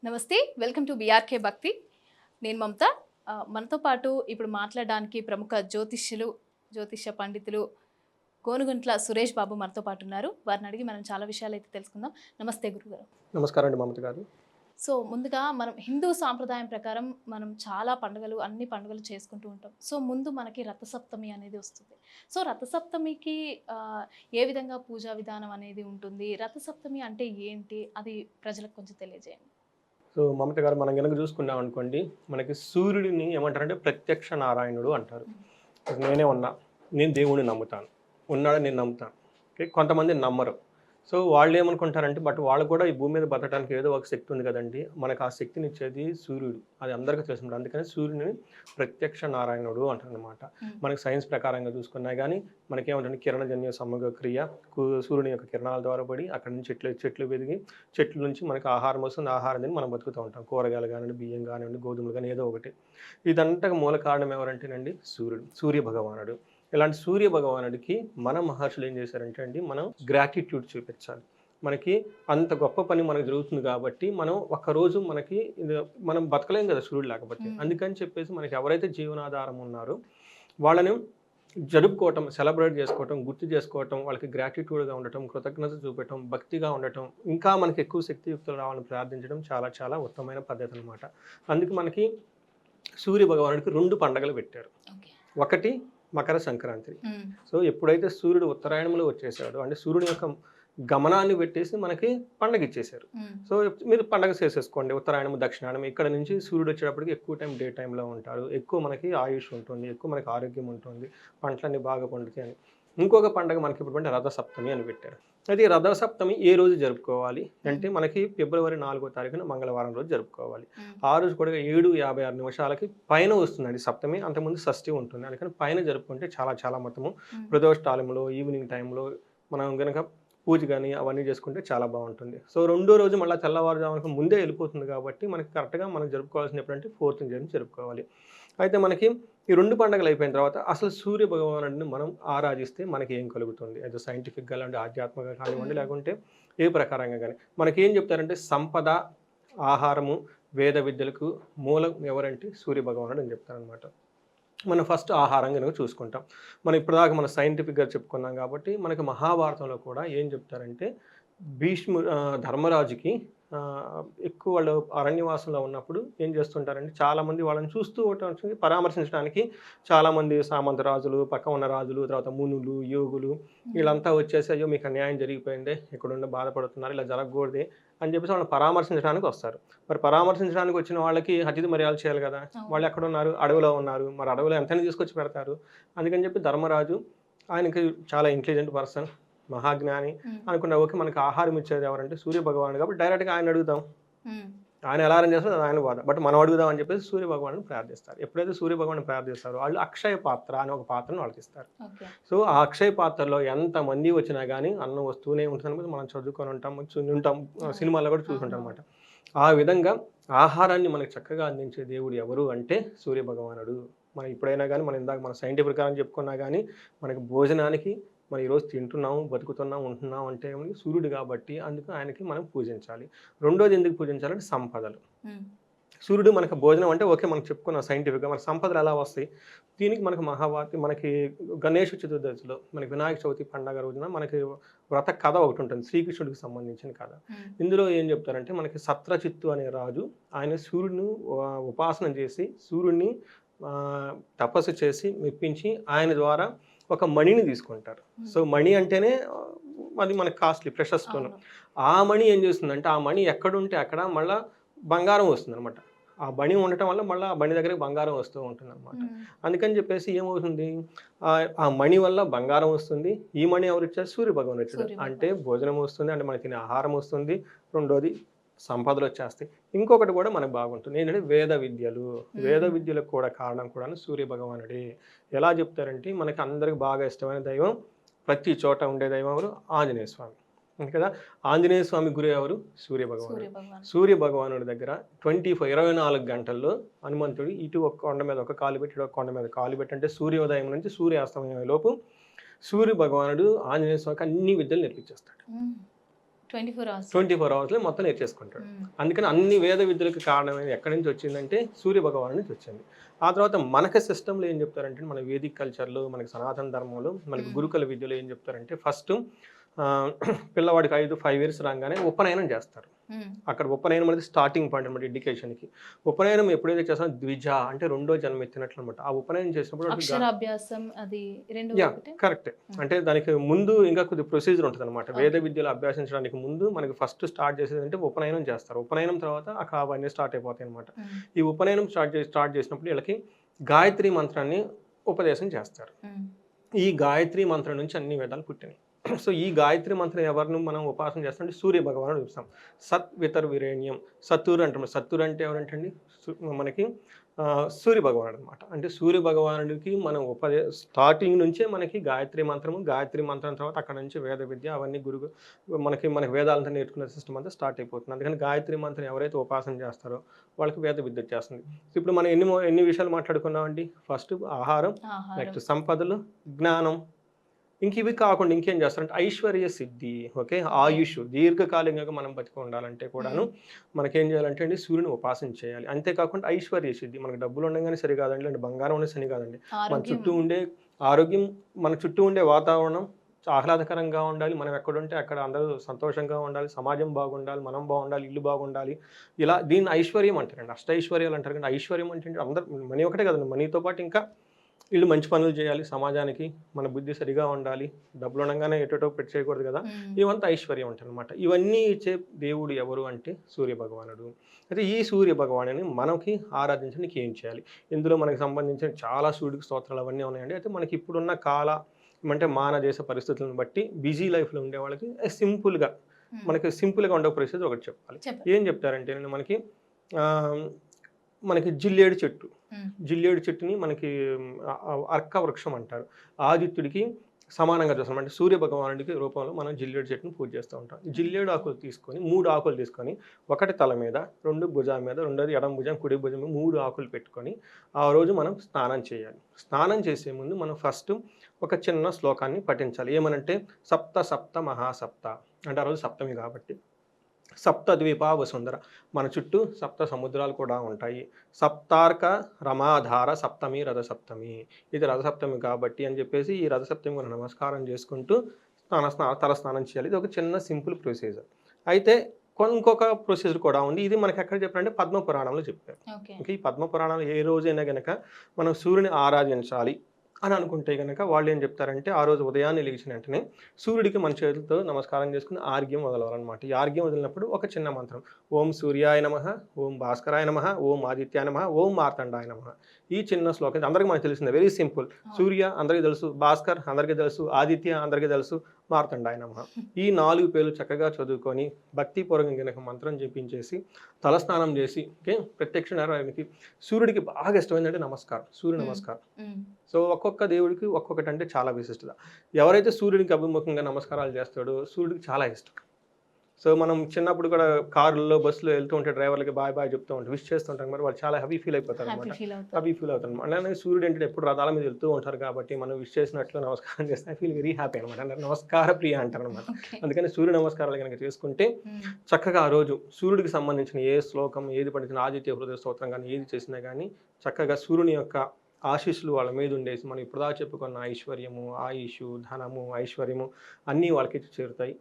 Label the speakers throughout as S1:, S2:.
S1: నమస్తే. Welcome to BRK భక్తి. నేను మమత. మనతో పాటు ఇప్పుడు మాట్లాడడానికి ప్రముఖ జ్యోతిష్య పండితులు గోనుగుంట్ల సురేష్ బాబు మనతో పాటు ఉన్నారు. వారిని అడిగి మనం చాలా విషయాలైతే తెలుసుకుందాం. నమస్తే గురుగారు.
S2: నమస్కారం అండి మమత గారు.
S1: సో ముందుగా మనం హిందూ సాంప్రదాయం ప్రకారం మనం చాలా అన్ని పండుగలు చేసుకుంటూ ఉంటాం. సో ముందు మనకి రథసప్తమి అనేది వస్తుంది. సో రథసప్తమికి ఏ విధంగా పూజా విధానం అనేది ఉంటుంది? రథసప్తమి అంటే ఏంటి? అది ప్రజలకు కొంచెం తెలియజేయండి.
S2: సో మమత గారు, మనం కనుక చూసుకున్నాం అనుకోండి, మనకి సూర్యుడిని ఏమంటారంటే ప్రత్యక్ష నారాయణుడు అంటారు. నేనే ఉన్నా, నేను దేవుడిని నమ్ముతాను, ఉన్నాడని నేను నమ్ముతాను. ఓకే, కొంతమంది నమ్మరు. సో వాళ్ళు ఏమనుకుంటారంటే, బట్ వాళ్ళు కూడా ఈ భూమి మీద బతకడానికి ఏదో ఒక శక్తి ఉంది కదండి, మనకు ఆ శక్తిని ఇచ్చేది సూర్యుడు, అది అందరికీ తెలుసు. అందుకని సూర్యుని ప్రత్యక్ష నారాయణుడు అంటారు అనమాట. మనకి సైన్స్ ప్రకారంగా చూసుకున్నా కానీ మనకేమంటే కిరణజన్య సమగ్ర క్రియ, సూర్యుని యొక్క కిరణాల ద్వారా పడి అక్కడ నుంచి చెట్లు పెరిగి చెట్ల నుంచి మనకి ఆహారం వస్తుంది. ఆహారం తిని మనం బతుకుతూ ఉంటాం. కూరగాయలు కానివ్వండి, బియ్యం కానివ్వండి, గోధుమలు కానీ ఏదో ఒకటి. ఇదంతా మూల కారణం ఎవరంటేనండి సూర్య భగవానుడు. ఇలాంటి సూర్య భగవానుడికి మన మహర్షులు ఏం చేశారంటే అండి, మనం గ్రాటిట్యూడ్ చూపించాలి. మనకి అంత గొప్ప పని మనకు జరుగుతుంది కాబట్టి మనం ఒక్కరోజు మనం బతకలేం కదా సూర్యుడు లేకపోతే. అందుకని చెప్పేసి మనకి ఎవరైతే జీవనాధారం ఉన్నారో వాళ్ళని జరుపుకోవటం, సెలబ్రేట్ చేసుకోవటం, గుర్తు చేసుకోవటం, వాళ్ళకి గ్రాటిట్యూడ్గా ఉండటం, కృతజ్ఞత చూపటం, భక్తిగా ఉండటం, ఇంకా మనకి ఎక్కువ శక్తియుక్తులు రావాలని ప్రార్థించడం చాలా చాలా ఉత్తమమైన పద్ధతి అనమాట. అందుకు మనకి సూర్య భగవానుడికి 2 పండుగలు పెట్టారు. ఒకటి మకర సంక్రాంతి. సో ఎప్పుడైతే సూర్యుడు ఉత్తరాయణంలో వచ్చేసాడో, అంటే సూర్యుడి యొక్క గమనాన్ని పెట్టేసి మనకి పండగ ఇచ్చేశారు. సో మీరు పండగ చేసేసుకోండి. ఉత్తరాయణం, దక్షిణాయనం, ఇక్కడ నుంచి సూర్యుడు వచ్చేటప్పటికి ఎక్కువ టైం డే టైంలో ఉంటారు, ఎక్కువ మనకి ఆయుష్ ఉంటుంది, ఎక్కువ మనకి ఆరోగ్యం ఉంటుంది, పంటలన్నీ బాగా పండుతాయి అని. ఇంకొక పండగ మనకి ఇప్పుడు రథసప్తమి అని పెట్టారు. అయితే ఈ రథసప్తమి ఏ రోజు జరుపుకోవాలి అంటే, మనకి ఫిబ్రవరి 4వ తారీఖున మంగళవారం రోజు జరుపుకోవాలి. ఆ రోజు కూడా 7:56 పైన వస్తుందండి సప్తమి. అంతకుముందు షష్ఠి ఉంటుంది. అందుకని పైన జరుపుకుంటే చాలా చాలా మొత్తము ప్రదోషకాలంలో ఈవినింగ్ టైంలో మనం కనుక పూజ కానీ అవన్నీ చేసుకుంటే చాలా బాగుంటుంది. సో రెండో రోజు మళ్ళీ తెల్లవారుజామునకు ముందే వెళ్ళిపోతుంది కాబట్టి మనకి కరెక్ట్గా మనం జరుపుకోవాల్సిన ఎప్పుడంటే 4th జర్నీ జరుపుకోవాలి. అయితే మనకి ఈ 2 పండుగలు అయిపోయిన తర్వాత అసలు సూర్య భగవానుడిని మనం ఆరాధిస్తే మనకి ఏం కలుగుతుంది? అది సైంటిఫిక్గా అంటే ఆధ్యాత్మికంగా కానివ్వండి, లేకుంటే ఏ ప్రకారంగా కానీ మనకి ఏం చెప్తారంటే, సంపద, ఆహారము, వేద విద్యలకు మూలం ఎవరంటే సూర్య భగవానుడు అని చెప్తారనమాట. మనం ఫస్ట్ ఆహారం కనుక చూసుకుంటాం. మనం ఇప్పటిదాకా మనం సైంటిఫిక్గా చెప్పుకున్నాం కాబట్టి మనకి మహాభారతంలో కూడా ఏం చెప్తారంటే, ధర్మరాజుకి ఎక్కువ వాళ్ళు అరణ్యవాసంలో ఉన్నప్పుడు ఏం చేస్తుంటారంటే, చాలామంది వాళ్ళని చూస్తూ పరామర్శించడానికి చాలామంది సామంతరాజులు, పక్క ఉన్న రాజులు, తర్వాత మునులు, యోగులు వీళ్ళంతా వచ్చేసి, అయ్యో మీకు అన్యాయం జరిగిపోయిందే, ఇక్కడుండి బాధపడుతున్నారు, ఇలా జరగకూడదే అని చెప్పేసి వాళ్ళని పరామర్శించడానికి వస్తారు. మరి పరామర్శించడానికి వచ్చిన వాళ్ళకి అతిథి మర్యాదలు చేయాలి కదా. వాళ్ళు ఎక్కడ ఉన్నారు? అడవిలో ఉన్నారు. మరి అడవిలో ఎంతైనా తీసుకొచ్చి పెడతారు. అందుకని చెప్పి ధర్మరాజు, ఆయనకి చాలా ఇంటెలిజెంట్ పర్సన్, మహాజ్ఞాని అనుకున్న, ఓకే మనకి ఆహారం ఇచ్చేది ఎవరంటే సూర్య భగవానుడు కాబట్టి డైరెక్ట్గా ఆయన అడుగుదాం. ఆయన ఎలా అరేంజ్ చేస్తారో అది ఆయన బాధ, బట్ మనం అడుగుదాం అని చెప్పేసి సూర్య భగవానుని ప్రార్థిస్తారు. ఎప్పుడైతే సూర్య భగవాను ప్రార్థిస్తారో వాళ్ళు అక్షయ పాత్ర అనే ఒక పాత్రను వాళ్ళకి ఇస్తారు. సో ఆ అక్షయ పాత్రలో ఎంతమంది వచ్చినా కానీ అన్నం వస్తూనే ఉంటుంది. మనం చదువుకొని ఉంటాం, సినిమాల్లో కూడా చూసుకుంటాం అనమాట. ఆ విధంగా ఆహారాన్ని మనకి చక్కగా అందించే దేవుడు ఎవరు అంటే సూర్య భగవానుడు. మనం ఇప్పుడైనా కానీ మనం ఇందాక మన సైంటిఫిక్ ప్రకారం చెప్పుకున్నా కానీ మనకి భోజనానికి మనం ఈరోజు తింటున్నాం, బతుకుతున్నాం, ఉంటున్నాం అంటే సూర్యుడు కాబట్టి అందుకు ఆయనకి మనం పూజించాలి. రెండోది ఎందుకు పూజించాలంటే సంపదలు. సూర్యుడు మనకు భోజనం అంటే ఓకే, మనం చెప్పుకున్నాం సైంటిఫిక్గా. మన సంపదలు ఎలా వస్తాయి? దీనికి మనకి గణేష్ చతుర్దశిలో మనకి వినాయక చవితి పండగ రోజున మనకి వ్రత కథ ఒకటి ఉంటుంది, శ్రీకృష్ణుడికి సంబంధించిన కథ. ఇందులో ఏం చెప్తారంటే, మనకి సత్రచిత్తు అనే రాజు ఆయన సూర్యుడిని ఉపాసన చేసి సూర్యుడిని తపస్సు చేసి మెప్పించి ఆయన ద్వారా ఒక మణిని తీసుకుంటారు. సో మణి అంటేనే అది మనకి కాస్ట్లీ, ప్రెషస్ స్టోన్. ఆ మణి ఏం చేస్తుందంటే, ఆ మణి ఎక్కడుంటే అక్కడ మళ్ళీ బంగారం వస్తుంది అనమాట. ఆ బణి ఉండటం వల్ల మళ్ళీ ఆ బణి దగ్గరికి బంగారం వస్తూ ఉంటుంది అనమాట. అందుకని చెప్పేసి ఏమవుతుంది, ఆ మణి వల్ల బంగారం వస్తుంది. ఈ మణి ఎవరు ఇచ్చారు? సూర్య భగవాన్ ఇచ్చారు. అంటే భోజనం వస్తుంది, అంటే మనకి తినే ఆహారం వస్తుంది. రెండోది సంపదలు వచ్చేస్తాయి. ఇంకొకటి కూడా మనకు బాగుంటుంది ఏంటంటే వేద విద్యలకు కూడా కారణం కూడా సూర్య భగవానుడే. ఎలా చెప్తారంటే, మనకి అందరికి బాగా ఇష్టమైన దైవం, ప్రతి చోట ఉండే దైవం ఎవరు? ఆంజనేయ స్వామి. అంతే కదా. ఆంజనేయ స్వామి గురు ఎవరు? సూర్య భగవానుడు. సూర్య భగవానుడి దగ్గర 24 గంటల్లో హనుమంతుడు ఇటు ఒక కొండ మీద ఒక కాలు పెట్టి, ఇటు ఒక కొండ మీద కాలు పెట్టి, అంటే సూర్యోదయం నుంచి సూర్యాస్తమయం లోపు సూర్య భగవానుడు ఆంజనేయ స్వామికి అన్ని విద్యలు నేర్పించేస్తాడు.
S1: 24 అవర్స్.
S2: 24 అవర్స్లో మొత్తం నేర్చేసుకుంటాడు. అందుకని అన్ని వేద విద్యలకు కారణమైన ఎక్కడి నుంచి వచ్చిందంటే సూర్య భగవాను నుంచి వచ్చింది. ఆ తర్వాత మనకి సిస్టంలో ఏం చెప్తారంటే మన వేదిక్ కల్చర్లో, మనకి సనాతన ధర్మంలో, మనకి గురుకుల విద్యలో ఏం చెప్తారంటే ఫస్ట్ పిల్లవాడికి 5 ఇయర్స్ రాగానే ఉపనయనం చేస్తారు. అక్కడ ఉపనయనం అనేది స్టార్టింగ్ పాయింట్ అనమాట ఎడ్యుకేషన్కి. ఉపనయనం ఎప్పుడైతే చేస్తామో ద్విజ అంటే రెండో జన్మ ఎత్తినట్లు అనమాట. ఆ ఉపనయనం చేసినప్పుడు
S1: అక్షరాభ్యాసం అది రెండు
S2: కరెక్ట్. అంటే దానికి ముందు ఇంకా కొద్ది ప్రొసీజర్ ఉంటుంది అనమాట. వేద విద్యలు అభ్యాసించడానికి ముందు మనకి ఫస్ట్ స్టార్ట్ చేసేది అంటే ఉపనయనం చేస్తారు. ఉపనయనం తర్వాత అక్కడ అవన్నీ స్టార్ట్ అయిపోతాయి అనమాట. ఈ ఉపనయనం స్టార్ట్ చేసినప్పుడు వీళ్ళకి గాయత్రి మంత్రాన్ని ఉపదేశం చేస్తారు. ఈ గాయత్రి మంత్రం నుంచి అన్ని వేదాలు పుట్టినాయి. సో ఈ గాయత్రి మంత్రం ఎవరిని మనం ఉపాసన చేస్తామంటే సూర్య భగవానుడు చూస్తాం. సత్ వితర్ విరేణ్యం సత్తూరు అంటాం. సత్తూరు అంటే ఎవరంటండి మనకి సూర్య భగవానుడు అనమాట. అంటే సూర్య భగవానుడికి మనం స్టార్టింగ్ నుంచే మనకి గాయత్రి మంత్రం తర్వాత అక్కడ నుంచి వేద విద్య అవన్నీ మనకి వేదాలంతా నేర్చుకునే సిస్టమ్ అంతా స్టార్ట్ అయిపోతుంది. అందుకని గాయత్రి మంత్రం ఎవరైతే ఉపాసన చేస్తారో వాళ్ళకి వేద విద్య వచ్చేస్తుంది. ఇప్పుడు మనం ఎన్ని విషయాలు మాట్లాడుకున్నామండి. ఫస్ట్ ఆహారం, నెక్స్ట్ సంపదలు, జ్ఞానం, ఇంక ఇవి కాకుండా ఇంకేం చేస్తారంటే ఐశ్వర్య సిద్ధి, ఓకే, ఆయుష్, దీర్ఘకాలికంగా మనం బతికి ఉండాలంటే కూడాను మనకేం చేయాలంటే అండి సూర్యుని ఉపాసన చేయాలి. అంతేకాకుండా ఐశ్వర్య సిద్ధి, మనకు డబ్బులు ఉండగానే సరి కాదండి, అంటే బంగారం ఉండే సరి కాదండి, మన చుట్టూ ఉండే ఆరోగ్యం, మన చుట్టూ ఉండే వాతావరణం ఆహ్లాదకరంగా ఉండాలి, మనం ఎక్కడుంటే అక్కడ అందరూ సంతోషంగా ఉండాలి, సమాజం బాగుండాలి, మనం బాగుండాలి, ఇల్లు బాగుండాలి. ఇలా దీన్ని ఐశ్వర్యం అంటారండి. అష్టైశ్వర్యాలు అంటారు. కానీ ఐశ్వర్యం అంటే అందరు మనీ ఒకటే కదండి, మనీతో పాటు ఇంకా వీళ్ళు మంచి పనులు చేయాలి, సమాజానికి మన బుద్ధి సరిగా ఉండాలి, డబ్బులు ఉండగానే ఎటో పెట్టి చేయకూడదు కదా, ఇవంతా ఐశ్వర్యం అంటారు అనమాట. ఇవన్నీ ఇచ్చే దేవుడు ఎవరు అంటే సూర్య భగవానుడు. అయితే ఈ సూర్య భగవానుని మనకి ఆరాధించడానికి ఏం చేయాలి? ఇందులో మనకి సంబంధించిన చాలా సూర్యుడికి స్తోత్రాలు అవన్నీ ఉన్నాయండి. అయితే మనకి ఇప్పుడున్న అంటే మాన దేశ పరిస్థితులను బట్టి బిజీ లైఫ్లో ఉండే వాళ్ళకి సింపుల్గా ఉండే పరిస్థితి ఒకటి చెప్పాలి. ఏం చెప్తారంటే మనకి జిల్లేడు చెట్టుని మనకి అర్క వృక్షం అంటారు. ఆదిత్యుడికి సమానంగా చూస్తాం. అంటే సూర్య భగవానుడికి రూపంలో మనం జిల్లేడు చెట్టుని పూజ చేస్తూ ఉంటాం. జిల్లేడు ఆకులు తీసుకొని 3 ఆకులు తీసుకొని ఒకటి తల మీద, 2 భుజాల మీద, రెండోది ఎడమ భుజం, కుడి భుజం మీద 3 ఆకులు పెట్టుకొని ఆ రోజు మనం స్నానం చేయాలి. స్నానం చేసే ముందు మనం ఫస్ట్ ఒక చిన్న శ్లోకాన్ని పఠించాలి. ఏమనంటే సప్త సప్త మహాసప్త అంటే ఆ రోజు సప్తమి కాబట్టి సప్త ద్వీప వసుంధర, మన చుట్టూ 7 సముద్రాలు కూడా ఉంటాయి. సప్తార్క రమాధార సప్తమి రథసప్తమి, ఇది రథసప్తమి కాబట్టి అని చెప్పేసి ఈ రథసప్తమి మనం నమస్కారం చేసుకుంటూ తలస్నానం చేయాలి. ఇది ఒక చిన్న సింపుల్ ప్రొసీజర్. అయితే ఇంకొక ప్రొసీజర్ కూడా ఉంది. ఇది మనకి ఎక్కడ చెప్పారంటే పద్మ పురాణంలో చెప్పారు. ఈ పద్మ పురాణంలో ఏ రోజైనా కనుక మనం సూర్యుని ఆరాధించాలి అని అనుకుంటే కనుక వాళ్ళు ఏం చెప్తారంటే ఆ రోజు ఉదయాన్నే లేచిన వెంటనే సూర్యుడికి మన చేతులతో నమస్కారం చేసుకుని ఆర్ఘ్యం వదలవాలన్నమాట. ఈ ఆర్ఘ్యం వదిలినప్పుడు ఒక చిన్న మంత్రం, ఓం సూర్యాయ నమః, ఓం భాస్కరాయ నమః, ఓం ఆదిత్యాయ నమః, ఓం మార్తండాయ నమః. ఈ చిన్న శ్లోకం అందరికీ మనకు తెలిసిందే, వెరీ సింపుల్. సూర్య అందరికీ తెలుసు, భాస్కర్ అందరికీ తెలుసు, ఆదిత్య అందరికీ తెలుసు, మార్తండాయ నమః. ఈ 4 పేర్లు చక్కగా చదువుకొని భక్తిపూర్వకంగా కనుక మంత్రం జపించేసి తలస్నానం చేసి ప్రత్యక్ష నారాయణకి సూర్యుడికి బాగా ఇష్టమైందంటే నమస్కారం, సూర్య నమస్కారం. సో ఒక్కొక్క దేవుడికి ఒక్కొక్కటి అంటే చాలా విశిష్టత. ఎవరైతే సూర్యుడికి అభిముఖంగా నమస్కారాలు చేస్తాడో సూర్యుడికి చాలా ఇష్టం. సో మనం చిన్నప్పుడు కూడా కారుల్లో బస్సులో వెళ్తూ ఉంటే డ్రైవర్లకి బాయ్ చెప్తూ ఉంటాం, విష్ చేస్తుంటాం. మరి వాళ్ళు చాలా హ్యాపీ ఫీల్ అయిపోతారు అనమాట. హ్యాపీ ఫీల్ అవుతారు. అలానే సూర్యుడు అంటే ఎప్పుడు రథాల మీద వెళ్తూ ఉంటారు కాబట్టి మనం విష్ చేసినట్లు నమస్కారం చేస్తే ఐ ఫీల్ వెరీ హ్యాపీ అనమాట. అంటే నమస్కార ప్రియ అంటారు అనమాట. అందుకని సూర్య నమస్కారాలు కనుక చేసుకుంటే చక్కగా ఆ రోజు సూర్యుడికి సంబంధించిన ఏ శ్లోకం ఏది పఠించిన ఆదిత్య హృదయ స్తోత్రం కానీ ఏది చేసినా కానీ చక్కగా సూర్యుని యొక్క ఆశీస్సులు వాళ్ళ మీద ఉండేసి మనం ఇప్పుడు చెప్పుకున్న ఐశ్వర్యము, ఆయుషు, ధనము, ఐశ్వర్యము అన్నీ వాళ్ళకి చేరుతాయి.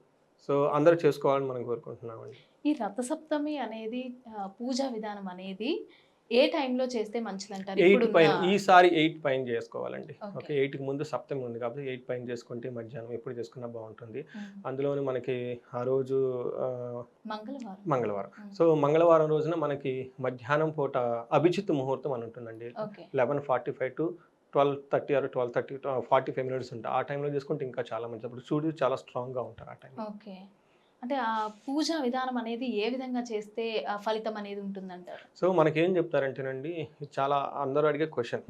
S2: సో అందరూ చేసుకోవాలని మనం కోరుకుంటున్నామండి.
S1: ఈ రథసప్తమి అనేది పూజా విధానం అనేది ఏ టైంలో చేస్తే మంచిదంటారు?
S2: 8 పైన ఈసారి 8 పైన చేసుకోవాలండి. ఓకే, 8కి ముందు సప్తమి ఉంది కాబట్టి 8 పైన చేసుకుంటే మధ్యాహ్నం ఎప్పుడు చేసుకున్నా బాగుంటుంది. అందులోనే మనకి ఆ రోజు మంగళవారం. సో మంగళవారం రోజున మనకి మధ్యాహ్నం పూట అభిజిత్ ముహూర్తం అని ఉంటుందండి. 11:45 to 12:30 or 12:30 45 minutes ఉంటుంది. ఆ టైంలో చేసుకుంటే ఇంకా చాలా మంచిది. అప్పుడు సూర్యుడు చాలా స్ట్రాంగ్గా ఉంటారు ఆ టైంలో.
S1: ఓకే, అంటే ఆ పూజా విధానం అనేది ఏ విధంగా చేస్తే ఫలితం అనేది ఉంటుందంటారు?
S2: సో మనకేం చెప్తారంటేనండి, చాలా అందరూ అడిగే క్వశ్చన్.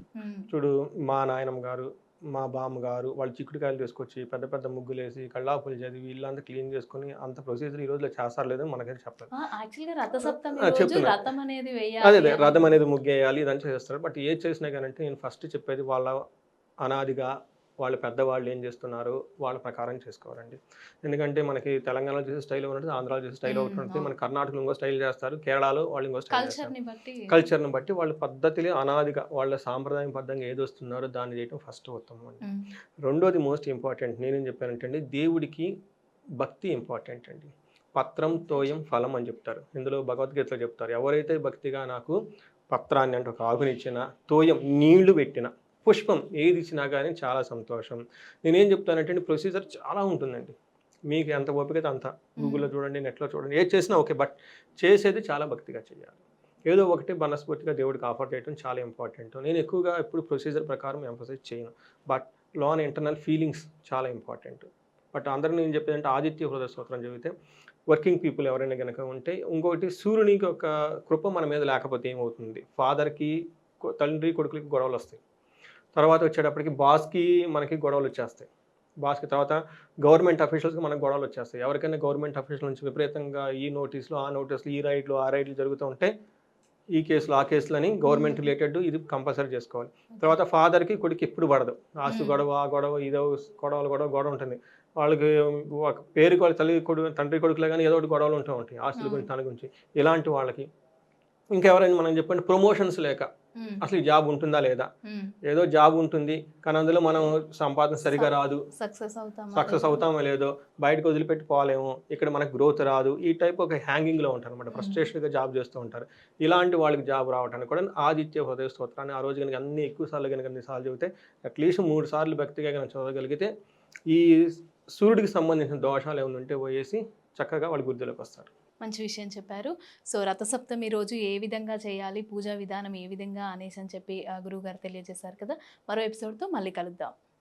S2: చూడు, మా నాయనమ్మ గారు, మా బామ్మ గారు వాళ్ళు చిక్కుడుకాయలు తీసుకొచ్చి పెద్ద పెద్ద ముగ్గులు వేసి కళ్ళాపులు చదివి ఇల్లంతా క్లీన్ చేసుకుని అంత ప్రొసీజర్ ఈ రోజులో చేస్తారు లేదని మనకైతే చెప్పలేదు. అదే రథం అనేది ముగ్గేయాలి ఇదంతా చేస్తారు. బట్ ఏది చేసినా కానీ నేను ఫస్ట్ చెప్పేది వాళ్ళ అనాదిగా వాళ్ళ పెద్దవాళ్ళు ఏం చేస్తున్నారు వాళ్ళ ప్రకారం చేసుకోవాలండి. ఎందుకంటే మనకి తెలంగాణలో చేసే స్టైల్ ఒకటి ఉంటుంది, ఆంధ్రాలో చేసే స్టైల్ ఒకటి ఉంటుంది, మన కర్ణాటకలో ఇంకో స్టైల్ చేస్తారు, కేరళలో వాళ్ళు ఇంకో స్టైల్ చేస్తారు.
S1: కల్చర్ని బట్టి
S2: కల్చర్ని బట్టి వాళ్ళ పద్ధతిలో అనాదిగా వాళ్ళ సాంప్రదాయబద్ధంగా ఏది వస్తున్నారో దాన్ని చేయడం ఫస్ట్ ఉత్తమం అండి. రెండోది మోస్ట్ ఇంపార్టెంట్ నేనేం చెప్పానంటే అండి, దేవుడికి భక్తి ఇంపార్టెంట్ అండి. పత్రం తోయం ఫలం అని చెప్తారు, ఇందులో భగవద్గీతలో చెప్తారు. ఎవరైతే భక్తిగా నాకు పత్రాన్ని అంటే ఒక ఆకునిచ్చిన, తోయం నీళ్లు పెట్టిన, పుష్పం ఏది ఇచ్చినా కానీ చాలా సంతోషం. నేనేం చెప్తానంటే ప్రొసీజర్ చాలా ఉంటుందండి, మీకు ఎంత ఓపికత అంత గూగుల్లో చూడండి, నెట్లో చూడండి, ఏది చేసినా ఓకే, బట్ చేసేది చాలా భక్తిగా చేయాలి. ఏదో ఒకటి మనస్ఫూర్తిగా దేవుడికి ఆఫర్ చేయడం చాలా ఇంపార్టెంట్. నేను ఎక్కువగా ఎప్పుడు ప్రొసీజర్ ప్రకారం ఎంఫసైజ్ చేయను, బట్ లోన్ ఇంటర్నల్ ఫీలింగ్స్ చాలా ఇంపార్టెంట్. బట్ అందరూ నేను చెప్పేదంటే ఆదిత్య హృదయ స్తోత్రం చదివితే వర్కింగ్ పీపుల్ ఎవరైనా కనుక ఉంటే, ఇంకొకటి సూర్యునికి ఒక కృప మన మీద లేకపోతే ఏమవుతుంది, ఫాదర్కి తండ్రి కొడుకులకి గొడవలు వస్తాయి, తర్వాత వచ్చేటప్పటికి బాస్కి మనకి గొడవలు వచ్చేస్తాయి, బాస్కి తర్వాత గవర్నమెంట్ అఫీషియల్స్కి మనకు గొడవలు వచ్చేస్తాయి. ఎవరికైనా గవర్నమెంట్ అఫీషియల్ నుంచి విపరీతంగా ఈ నోటీసులు ఆ నోటీసులు ఈ రైడ్లు ఆ రైడ్లు జరుగుతూ ఉంటే ఈ కేసులు ఆ కేసులు అని గవర్నమెంట్ రిలేటెడ్ ఇది కంపల్సరీ చేసుకోవాలి. తర్వాత ఫాదర్కి కొడుకు ఎప్పుడు పడదు, ఆస్తి గొడవ ఆ గొడవ ఇదో గొడవ ఉంటుంది. వాళ్ళకి ఒక పేరుకి వాళ్ళ తండ్రి కొడుకులే కానీ ఏదో ఒకటి గొడవలు ఉంటూ ఉంటాయి, ఆస్తుల గురించి దాని గురించి. ఇలాంటి వాళ్ళకి ఇంకెవరైనా మనం చెప్పండి ప్రమోషన్స్ లేక అసలు ఈ జాబ్ ఉంటుందా లేదా, ఏదో జాబ్ ఉంటుంది కానీ అందులో మనం సంపాదన సరిగా రాదు, సక్సెస్ అవుతామో లేదో, బయటకు వదిలిపెట్టి పోలేము, ఇక్కడ మనకు గ్రోత్ రాదు, ఈ టైప్ ఒక హ్యాంగింగ్లో ఉంటారు అనమాట, ఫ్రస్ట్రేషన్గా జాబ్ చేస్తూ ఉంటారు. ఇలాంటి వాళ్ళకి జాబ్ రావడానికి కూడా ఆదిత్య హృదయ స్తోత్రాన్ని ఆ రోజు కనుక అన్ని ఎక్కువ సార్లు కనుక అన్ని సార్లు చదివితే, అట్లీస్ట్ 3 సార్లు భక్తిగా కనుక చదవగలిగితే ఈ సూర్యుడికి సంబంధించిన దోషాలు ఏమైనా ఉంటే పోయేసి చక్కగా వాళ్ళు గుర్తులోకి వస్తారు.
S1: మంచి విషయం చెప్పారు. సో రథసప్తమి రోజు ఏ విధంగా చేయాలి, పూజా విధానం ఏ విధంగా అనేసి అని చెప్పి గురువుగారు తెలియజేశారు కదా. మరో ఎపిసోడ్తో మళ్ళీ కలుద్దాం.